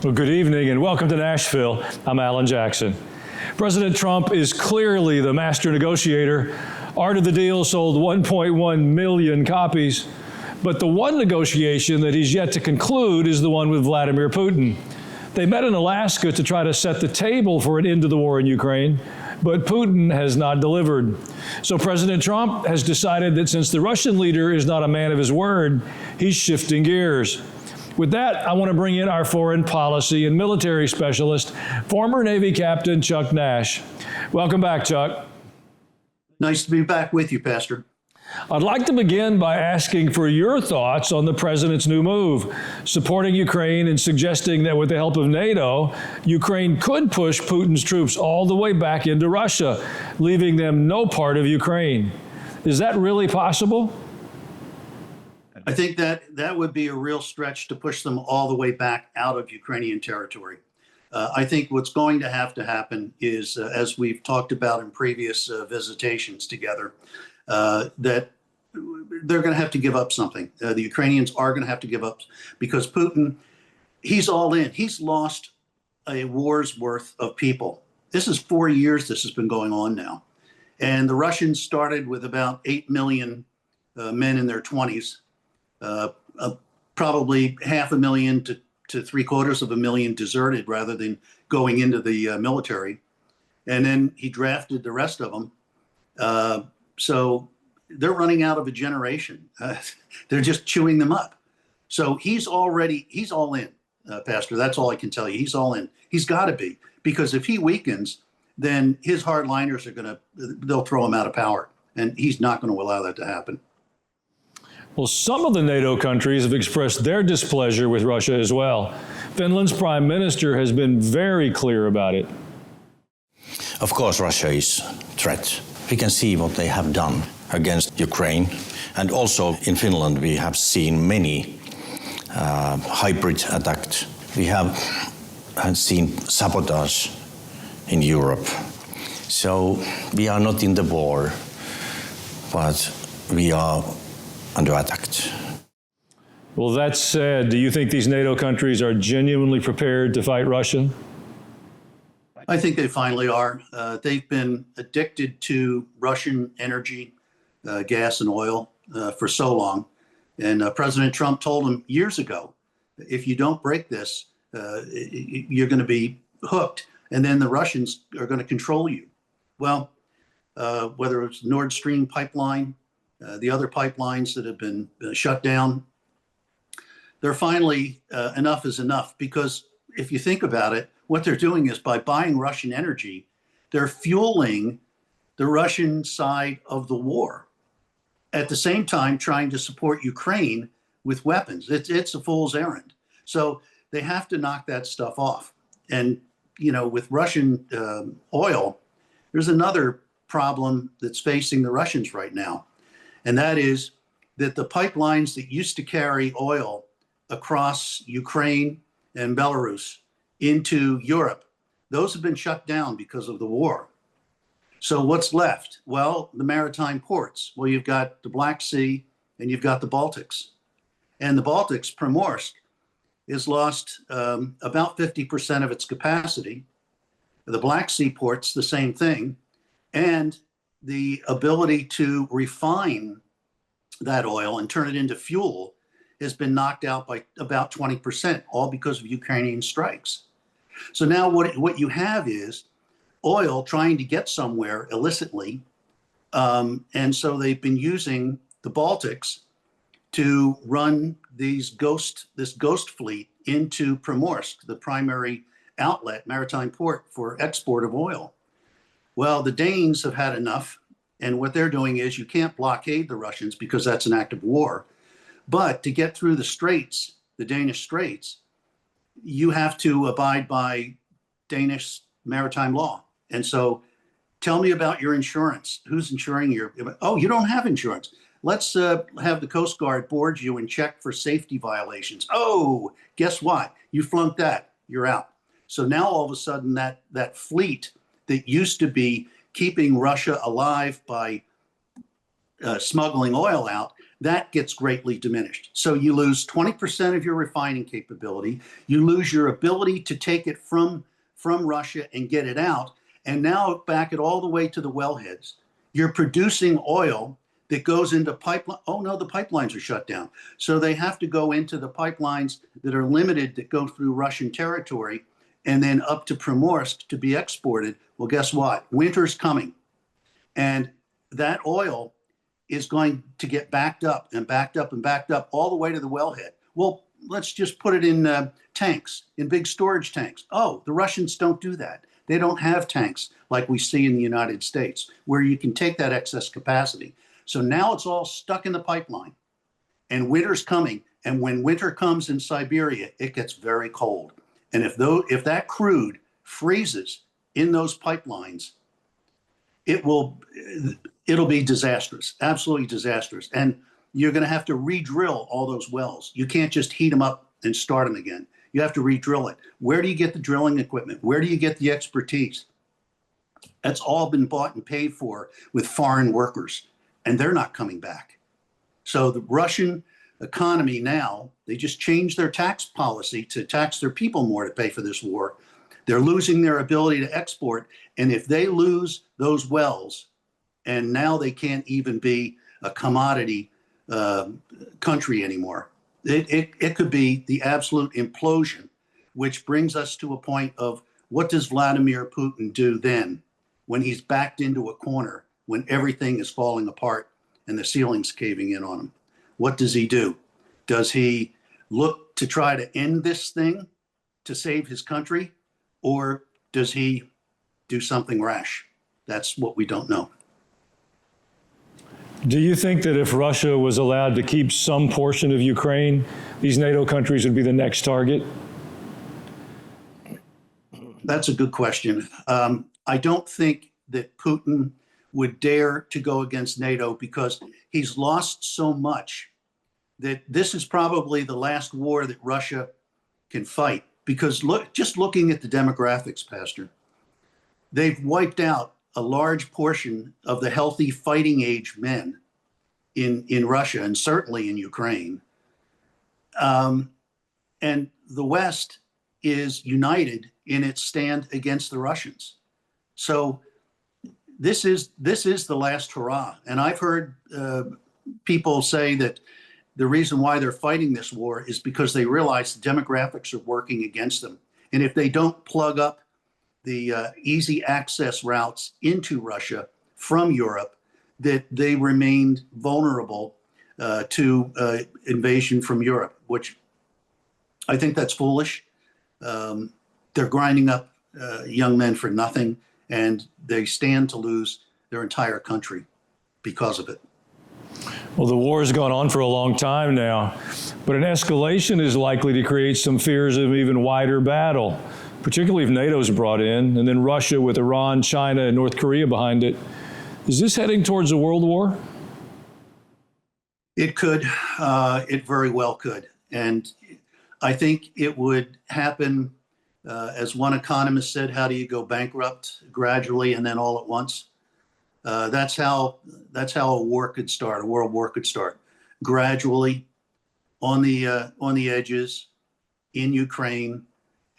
Well, good evening and welcome to Nashville. I'm Alan Jackson. President Trump is clearly the master negotiator. Art of the Deal sold 1.1 million copies, but the one negotiation that he's yet to conclude is the one with Vladimir Putin. They met in Alaska to try to set the table for an end to the war in Ukraine, but Putin has not delivered. So President Trump has decided that since the Russian leader is not a man of his word, he's shifting gears. With that, I want to bring in our foreign policy and military specialist, former Navy Captain Chuck Nash. Welcome back, Chuck. Nice to be back with you, Pastor. I'd like to begin by asking for your thoughts on the president's new move, supporting Ukraine and suggesting that with the help of NATO, Ukraine could push Putin's troops all the way back into Russia, leaving them no part of Ukraine. Is that really possible? I think that would be a real stretch to push them all the way back out of Ukrainian territory. I think what's going to happen is, as we've talked about in previous visitations together, that they're going to have to give up something. The Ukrainians are going to have to give up because Putin, he's all in. He's lost a war's worth of people. This is 4 years this has been going on now. And the Russians started with about 8 million men in their 20s. Probably 500,000 to 750,000 deserted rather than going into the military. And then he drafted the rest of them. So they're running out of a generation. They're just chewing them up. So he's all in, Pastor. That's all I can tell you. He's all in. He's got to be, because if he weakens, then his hardliners they'll throw him out of power. And he's not going to allow that to happen. Well, some of the NATO countries have expressed their displeasure with Russia as well. Finland's prime minister has been very clear about it. Of course, Russia is a threat. We can see what they have done against Ukraine. And also in Finland, we have seen many hybrid attacks. We have seen sabotage in Europe. So we are not in the war, but we are under attack. Well, that said, do you think these NATO countries are genuinely prepared to fight Russia? I think they finally are. They've been addicted to Russian energy, gas and oil for so long. And President Trump told them years ago, if you don't break this, you're going to be hooked. And then the Russians are going to control you. Well, whether it's Nord Stream pipeline, the other pipelines that have been shut down, they're finally enough is enough. Because if you think about it, what they're doing is by buying Russian energy, they're fueling the Russian side of the war. At the same time, trying to support Ukraine with weapons. It's a fool's errand. So they have to knock that stuff off. And, with Russian oil, there's another problem that's facing the Russians right now. And that is that the pipelines that used to carry oil across Ukraine and Belarus into Europe, those have been shut down because of the war. So what's left? Well, the maritime ports. Well, you've got the Black Sea and you've got the Baltics. And the Baltics, Primorsk, has lost about 50% of its capacity. The Black Sea ports, the same thing. And the ability to refine that oil and turn it into fuel has been knocked out by about 20%, all because of Ukrainian strikes. So now what you have is oil trying to get somewhere illicitly. And so they've been using the Baltics to run this ghost fleet into Primorsk, the primary outlet, maritime port for export of oil. Well, the Danes have had enough. And what they're doing is you can't blockade the Russians because that's an act of war. But to get through the straits, the Danish straits, you have to abide by Danish maritime law. And so tell me about your insurance. Who's insuring your, oh, you don't have insurance. Let's have the Coast Guard board you and check for safety violations. Oh, guess what? You flunked that, you're out. So now all of a sudden that fleet that used to be keeping Russia alive by smuggling oil out, that gets greatly diminished. So you lose 20% of your refining capability. You lose your ability to take it from Russia and get it out. And now back it all the way to the wellheads. You're producing oil that goes into pipeline. Oh no, the pipelines are shut down. So they have to go into the pipelines that are limited, that go through Russian territory and then up to Primorsk to be exported. Well, guess what? Winter's coming. And that oil is going to get backed up and backed up and backed up all the way to the wellhead. Well, let's just put it in tanks, in big storage tanks. Oh, the Russians don't do that. They don't have tanks like we see in the United States, where you can take that excess capacity. So now it's all stuck in the pipeline, and winter's coming. And when winter comes in Siberia, it gets very cold. And if that crude freezes in those pipelines, it'll be disastrous, absolutely disastrous. And you're going to have to re-drill all those wells. You can't just heat them up and start them again. You have to re-drill it. Where do you get the drilling equipment? Where do you get the expertise? That's all been bought and paid for with foreign workers, and they're not coming back. So the Russian economy now, they just changed their tax policy to tax their people more to pay for this war. They're losing their ability to export. And if they lose those wells, and now they can't even be a commodity country anymore, it could be the absolute implosion, which brings us to a point of, what does Vladimir Putin do then when he's backed into a corner, when everything is falling apart and the ceiling's caving in on him? What does he do? Does he look to try to end this thing to save his country? Or does he do something rash? That's what we don't know. Do you think that if Russia was allowed to keep some portion of Ukraine, these NATO countries would be the next target? That's a good question. I don't think that Putin would dare to go against NATO, because he's lost so much that this is probably the last war that Russia can fight. Because just looking at the demographics, Pastor, they've wiped out a large portion of the healthy fighting age men in Russia, and certainly in Ukraine. And the West is united in its stand against the Russians. So this is the last hurrah. And I've heard people say that the reason why they're fighting this war is because they realize the demographics are working against them. And if they don't plug up the easy access routes into Russia from Europe, that they remain vulnerable to invasion from Europe, which I think that's foolish. They're grinding up young men for nothing, and they stand to lose their entire country because of it. Well, the war has gone on for a long time now, but an escalation is likely to create some fears of even wider battle, particularly if NATO's brought in, and then Russia with Iran, China, and North Korea behind it. Is this heading towards a world war? It could. It very well could. And I think it would happen, as one economist said, how do you go bankrupt? Gradually and then all at once. That's how a war could start. A world war could start gradually, on the edges, in Ukraine,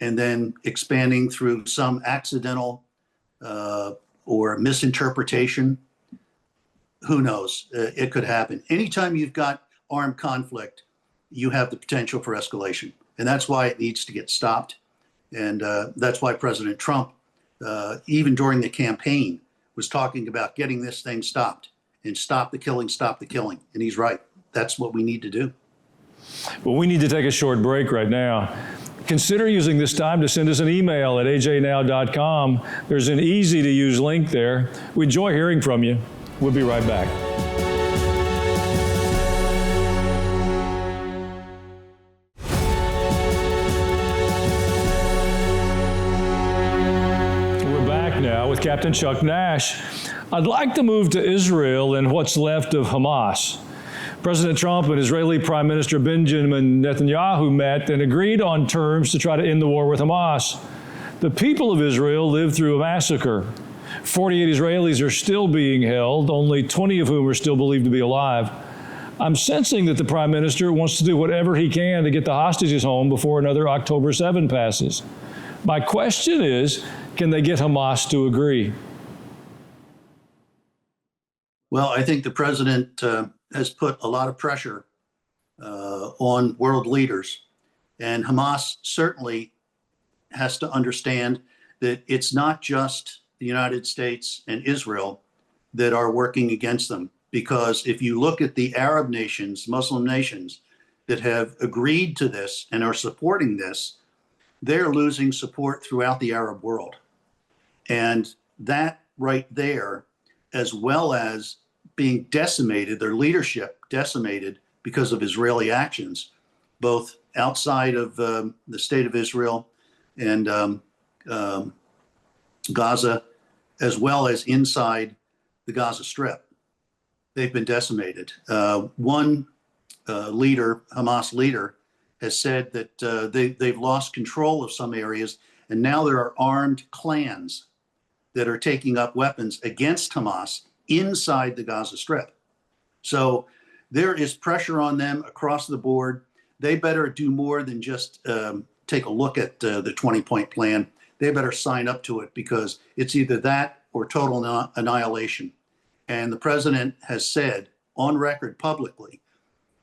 and then expanding through some accidental or misinterpretation. Who knows? It could happen. Anytime you've got armed conflict, you have the potential for escalation, and that's why it needs to get stopped. And that's why President Trump, even during the campaign, was talking about getting this thing stopped, and stop the killing, stop the killing. And he's right. That's what we need to do. Well, we need to take a short break right now. Consider using this time to send us an email at ajnow.com. There's an easy to use link there. We enjoy hearing from you. We'll be right back. Now with Captain Chuck Nash. I'd like to move to Israel and what's left of Hamas. President Trump and Israeli Prime Minister Benjamin Netanyahu met and agreed on terms to try to end the war with Hamas. The people of Israel lived through a massacre. 48 Israelis are still being held, only 20 of whom are still believed to be alive. I'm sensing that the Prime Minister wants to do whatever he can to get the hostages home before another October 7 passes. My question is, can they get Hamas to agree? Well, I think the president has put a lot of pressure on world leaders, and Hamas certainly has to understand that it's not just the United States and Israel that are working against them. Because if you look at the Arab nations, Muslim nations that have agreed to this and are supporting this, they're losing support throughout the Arab world. And that right there, as well as being decimated, their leadership decimated because of Israeli actions, both outside of the state of Israel and Gaza, as well as inside the Gaza Strip. They've been decimated. One leader, Hamas leader, has said that they've lost control of some areas, and now there are armed clans that are taking up weapons against Hamas inside the Gaza Strip. So there is pressure on them across the board. They better do more than just take a look at the 20-point plan. They better sign up to it, because it's either that or total annihilation. And the president has said on record publicly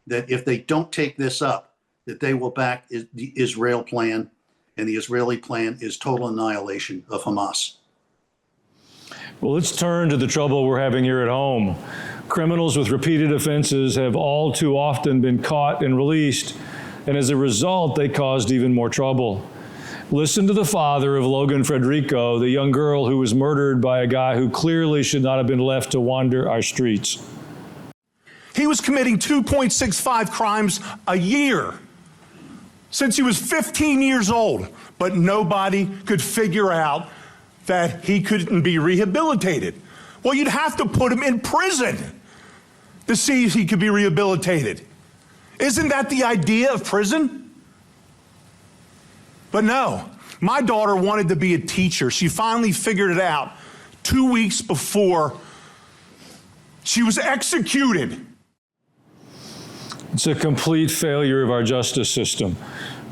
that if they don't take this up, that they will back the Israel plan, and the Israeli plan is total annihilation of Hamas. Well, let's turn to the trouble we're having here at home. Criminals with repeated offenses have all too often been caught and released, and as a result, they caused even more trouble. Listen to the father of Logan Frederico, the young girl who was murdered by a guy who clearly should not have been left to wander our streets. He was committing 2.65 crimes a year since he was 15 years old, but nobody could figure out that he couldn't be rehabilitated. Well, you'd have to put him in prison to see if he could be rehabilitated. Isn't that the idea of prison? But no, my daughter wanted to be a teacher. She finally figured it out 2 weeks before she was executed. It's a complete failure of our justice system.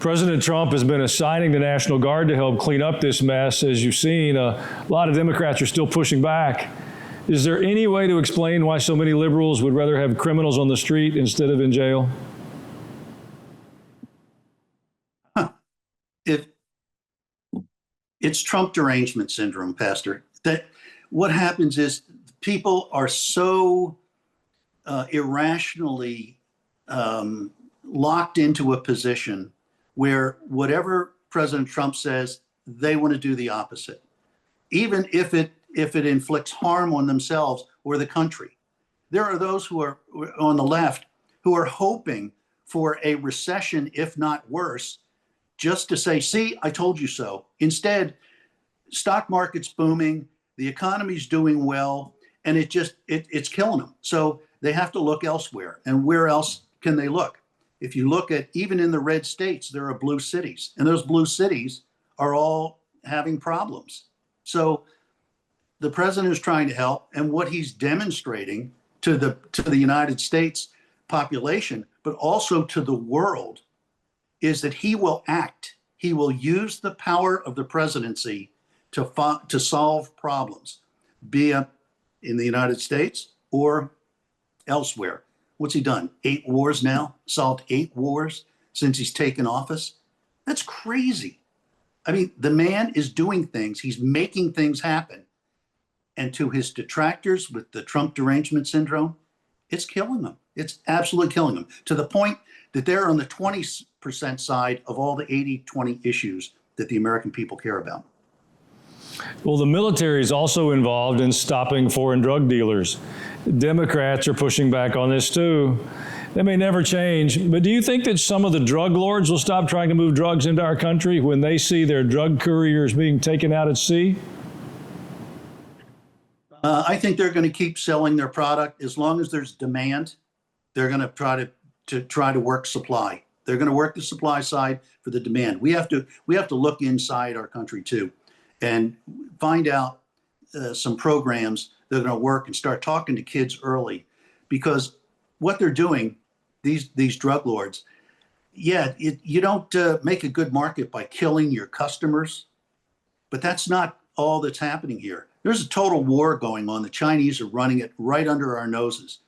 President Trump has been assigning the National Guard to help clean up this mess. As you've seen, a lot of Democrats are still pushing back. Is there any way to explain why so many liberals would rather have criminals on the street instead of in jail? It's Trump derangement syndrome, Pastor. That what happens is people are so irrationally locked into a position where whatever President Trump says, they want to do the opposite, even if it inflicts harm on themselves or the country. There are those who are on the left who are hoping for a recession, if not worse, just to say, see, I told you so. Instead, stock market's booming, the economy's doing well, and it's killing them. So they have to look elsewhere. And where else can they look? If you look at, even in the red states, there are blue cities, and those blue cities are all having problems. So the president is trying to help, and what he's demonstrating to the United States population, but also to the world, is that he will act. He will use the power of the presidency to solve problems, be it in the United States or elsewhere. What's he done? 8 wars now? Solved 8 wars since he's taken office? That's crazy. I mean, the man is doing things. He's making things happen. And to his detractors with the Trump derangement syndrome, it's killing them. It's absolutely killing them, to the point that they're on the 20% side of all the 80-20 issues that the American people care about. Well, the military is also involved in stopping foreign drug dealers. Democrats are pushing back on this too. They may never change, but do you think that some of the drug lords will stop trying to move drugs into our country when they see their drug couriers being taken out at sea? I think they're going to keep selling their product as long as there's demand. They're going to try to work supply. They're going to work the supply side for the demand. We have to look inside our country too, and find out some programs that are going to work and start talking to kids early, because what they're doing, these drug lords, you don't make a good market by killing your customers, but that's not all that's happening here. There's a total war going on. The Chinese are running it right under our noses.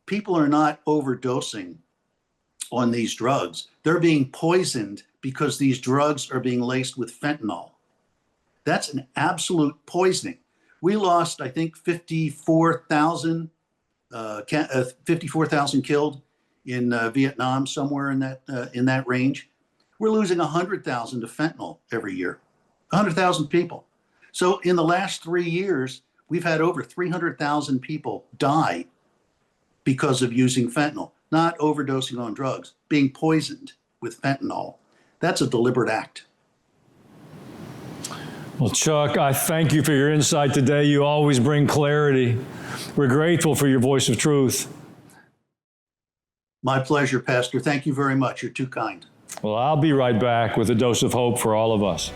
People are not overdosing on these drugs. They're being poisoned because these drugs are being laced with fentanyl. That's an absolute poisoning. We lost, I think, 54,000 killed in Vietnam, somewhere in that range. We're losing 100,000 to fentanyl every year, 100,000 people. So in the last 3 years, we've had over 300,000 people die because of using fentanyl, not overdosing on drugs, being poisoned with fentanyl. That's a deliberate act. Well, Chuck, I thank you for your insight today. You always bring clarity. We're grateful for your voice of truth. My pleasure, Pastor. Thank you very much. You're too kind. Well, I'll be right back with a dose of hope for all of us.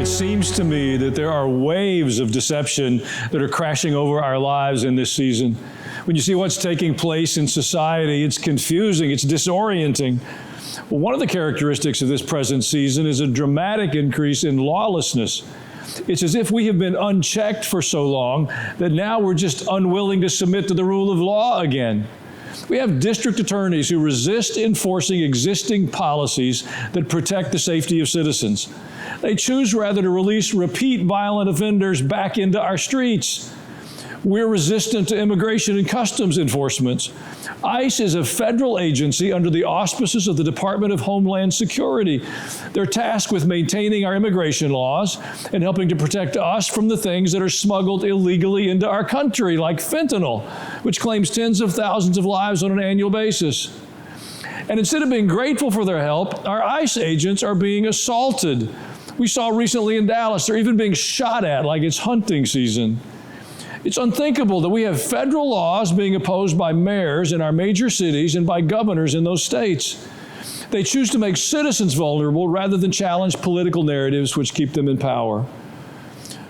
It seems to me that there are waves of deception that are crashing over our lives in this season. When you see what's taking place in society, it's confusing, it's disorienting. Well, one of the characteristics of this present season is a dramatic increase in lawlessness. It's as if we have been unchecked for so long that now we're just unwilling to submit to the rule of law again. We have district attorneys who resist enforcing existing policies that protect the safety of citizens. They choose rather to release repeat violent offenders back into our streets. We're resistant to immigration and customs enforcements. ICE is a federal agency under the auspices of the Department of Homeland Security. They're tasked with maintaining our immigration laws and helping to protect us from the things that are smuggled illegally into our country, like fentanyl, which claims tens of thousands of lives on an annual basis. And instead of being grateful for their help, our ICE agents are being assaulted. We saw recently in Dallas, they're even being shot at like it's hunting season. It's unthinkable that we have federal laws being opposed by mayors in our major cities and by governors in those states. They choose to make citizens vulnerable rather than challenge political narratives which keep them in power.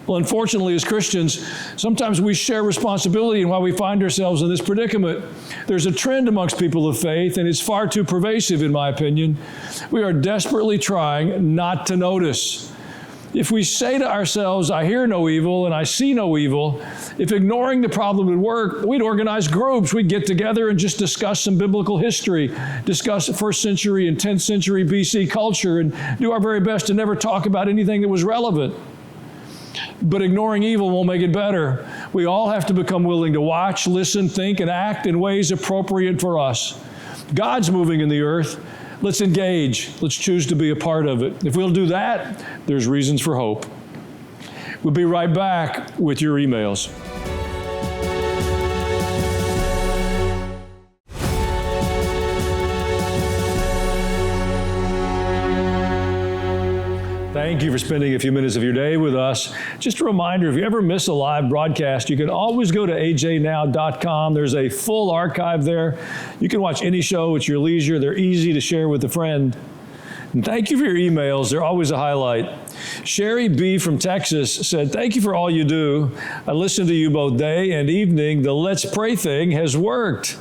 Well, unfortunately, as Christians, sometimes we share responsibility in why we find ourselves in this predicament. There's a trend amongst people of faith, and it's far too pervasive, in my opinion. We are desperately trying not to notice. If we say to ourselves, I hear no evil and I see no evil, if ignoring the problem would work, we'd organize groups. We'd get together and just discuss some biblical history, discuss 1st century and 10th century BC culture, and do our very best to never talk about anything that was relevant. But ignoring evil won't make it better. We all have to become willing to watch, listen, think, and act in ways appropriate for us. God's moving in the earth. Let's engage. Let's choose to be a part of it. If we'll do that, there's reasons for hope. We'll be right back with your emails. Thank you for spending a few minutes of your day with us. Just a reminder, if you ever miss a live broadcast, you can always go to ajnow.com. There's a full archive there. You can watch any show at your leisure. They're easy to share with a friend. And thank you for your emails. They're always a highlight. Sherry B. from Texas said, thank you for all you do. I listen to you both day and evening. The Let's Pray thing has worked.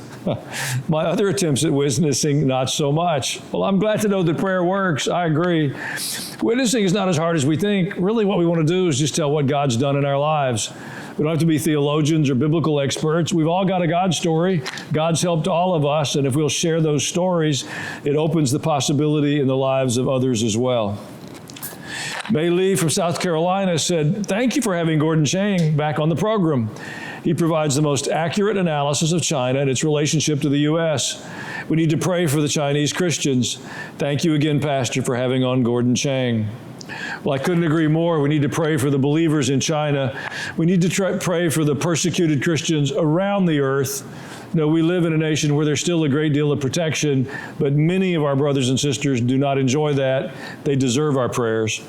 My other attempts at witnessing, not so much. Well, I'm glad to know that prayer works. I agree. Witnessing is not as hard as we think. Really, what we want to do is just tell what God's done in our lives. We don't have to be theologians or biblical experts. We've all got a God story. God's helped all of us, and if we'll share those stories, it opens the possibility in the lives of others as well. May Lee from South Carolina said, thank you for having Gordon Chang back on the program. He provides the most accurate analysis of China and its relationship to the U.S. We need to pray for the Chinese Christians. Thank you again, Pastor, for having on Gordon Chang. Well, I couldn't agree more. We need to pray for the believers in China. We need to pray for the persecuted Christians around the earth. You know, we live in a nation where there's still a great deal of protection, but many of our brothers and sisters do not enjoy that. They deserve our prayers.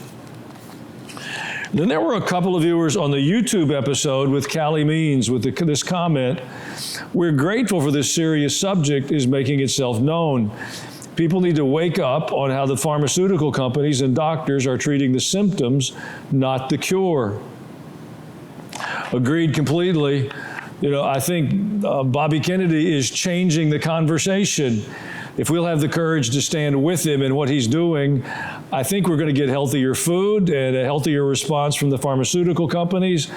Then there were a couple of viewers on the YouTube episode with Callie Means with this comment, we're grateful for this serious subject is making itself known. People need to wake up on how the pharmaceutical companies and doctors are treating the symptoms, not the cure. Agreed completely. You know, I think Bobby Kennedy is changing the conversation. If we'll have the courage to stand with him in what he's doing, I think we're going to get healthier food and a healthier response from the pharmaceutical companies.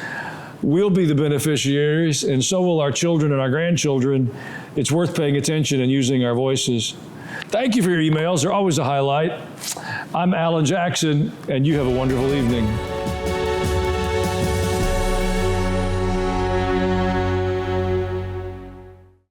We'll be the beneficiaries, and so will our children and our grandchildren. It's worth paying attention and using our voices. Thank you for your emails. They're always a highlight. I'm Alan Jackson, and you have a wonderful evening.